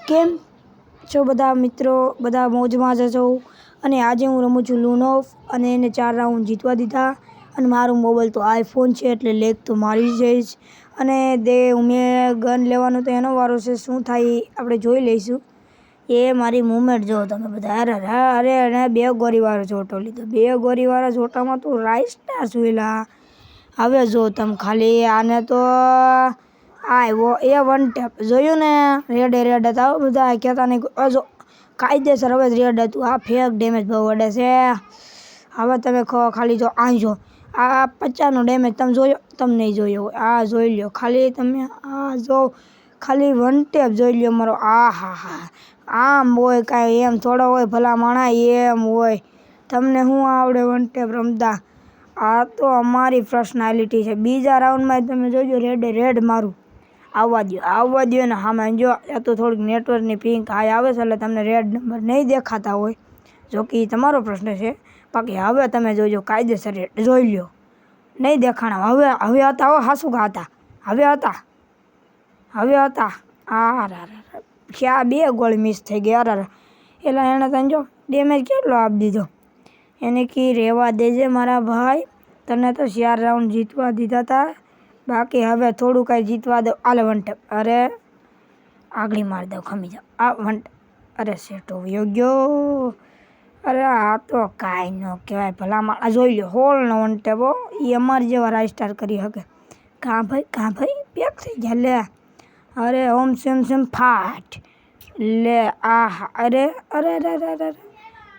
કેમ છો બધા મિત્રો? બધા મોજમાં જ છો. અને આજે હું રમું છું લૂનોફ અને એને 4 રાઉન્ડ જીતવા દીધા. અને મારું મોબાઈલ તો આઈફોન છે એટલે લેગ તો મારી જઈશ. અને મેં ગન લેવાનો તો એનો વારો છે. શું થાય આપણે જોઈ લઈશું. એ મારી મૂવમેન્ટ જો તમે બધા. અરે એને 2 ગોળીવાળો જોટો લીધો. 2 ગોળીવાળા જોટામાં તો રાઇસ્ટાર જોઈલા. હવે જો તમે ખાલી આને તો આવ્યો એ વન ટેપ જોયું ને. રેડ હતા બધા કહેતા નહીં. જો કાયદેસર હવે રેડ હતું. આ ફેક ડેમેજ બહુ વડે છે. હવે તમે ખાલી જો આંજો આ 50નો ડેમેજ તમે જોયો? તમે નહીં જોયો હોય. આ જોઈ લો ખાલી તમે. આ જો ખાલી વન ટેપ જોઈ લો મારો. હા આમ હોય કાંઈ એમ થોડો હોય ભલા માણા એમ હોય. તમને શું આવડે વન ટેપ રમતા? આ તો અમારી પર્સનાલિટી છે. બીજા રાઉન્ડમાં તમે જોજો રેડ મારું. આવવા દો ને સામે જો. આ તો થોડીક નેટવર્કની પિંક હાઈ આવે છે એટલે તમને રેડ નંબર નહીં દેખાતા હોય. જો કે એ તમારો પ્રશ્ન છે. બાકી હવે તમે જોજો કાયદેસર રેડ જોઈ લો. નહીં દેખાણા હવે હતા હો. હાસુ હતા હવે હતા. ક્યાં 2 ગોળ મિસ થઈ ગયા. એટલે એણે તને જો ડેમેજ કેટલો આપી દીધો. એને કી રહેવા દેજે મારા ભાઈ. તને તો 4 રાઉન્ડ જીતવા દીધા હતા. બાકી હવે થોડું કાંઈ જીતવા દો. આલે વન ટેપ. અરે આગળી મારી દો ખમી જાઓ. આ વન અરે સેટો વયો ગયો. અરે આ તો કાંઈ ન કહેવાય ભલા માણા. જોઈ લો હોલનો વન ટેપ હો. એ અમારી જેવા રાઇસ્ટાર કરી શકે. કાં ભાઈ પેક થઈ ગયા લે. અરે ઓમ સેમ ફાટ લે. અરે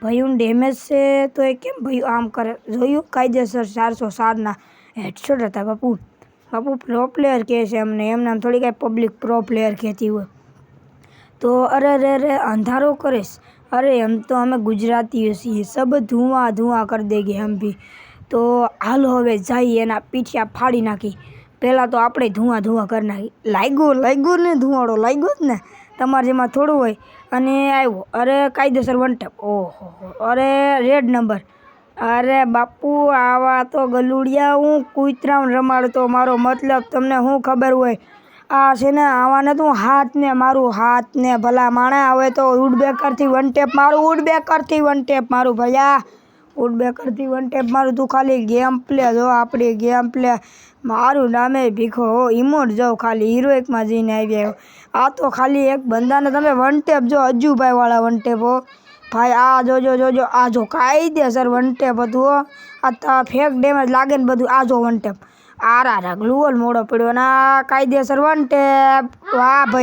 ભાઈ ડેમેજ છે તો એ કેમ ભાઈ આમ કરે? જોયું કાયદેસર 407ના હેડશોટ હતા બાપુ પ્રો પ્લેયર કહે છે એમને થોડી કાંઈ પબ્લિક પ્રો પ્લેયર કહેતી હોય. તો અરે અંધારો કરીશ. અરે એમ તો અમે ગુજરાતીઓ છીએ. સબ ધુઆં કરી દેગી હમ ભી. તો હાલો હવે જઈએ એના પીઠિયા ફાડી નાખી. પહેલાં તો આપણે ધુઆં કરી નાખી. લાગ્યું ને ધુવાડો લાગ્યો જ ને. તમારે જેમાં થોડું હોય. અને આવ્યો અરે કાયદેસર વન ટેપ. ઓહો અરે રેડ નંબર. અરે બાપુ આવા તો ગલુડિયા હું કૂતરાውን રમાડતો. મારો મતલબ તમને શું ખબર હોય? આ છે ને આવાને તો હાથને ભલા માણા. હવે તો વુડબેકરથી વન ટેપ મારું ભયા. વુડબેકરથી વન ટેપ મારું. તું ખાલી ગેમ પ્લે જો. આપણી ગેમ પ્લે મારું નામે ભીખો હો. ઇમોટ જાઓ ખાલી હિરોઇકમાં જઈને આવ્યા. આ તો ખાલી એક બંદાને તમે વન ટેપ જો. અજુભાઈવાળા વન ટેપ હો ભાઈ. આ જોજો આ જો કાયદેસર વન ટેપ હતું હો. આ ફેક ડેમેજ લાગે ને બધું. આ જો વન ટેપ. ગ્લુઅલ મોડો પડ્યો ને કાયદેસર વન ટેપ. વાહ ભાઈ.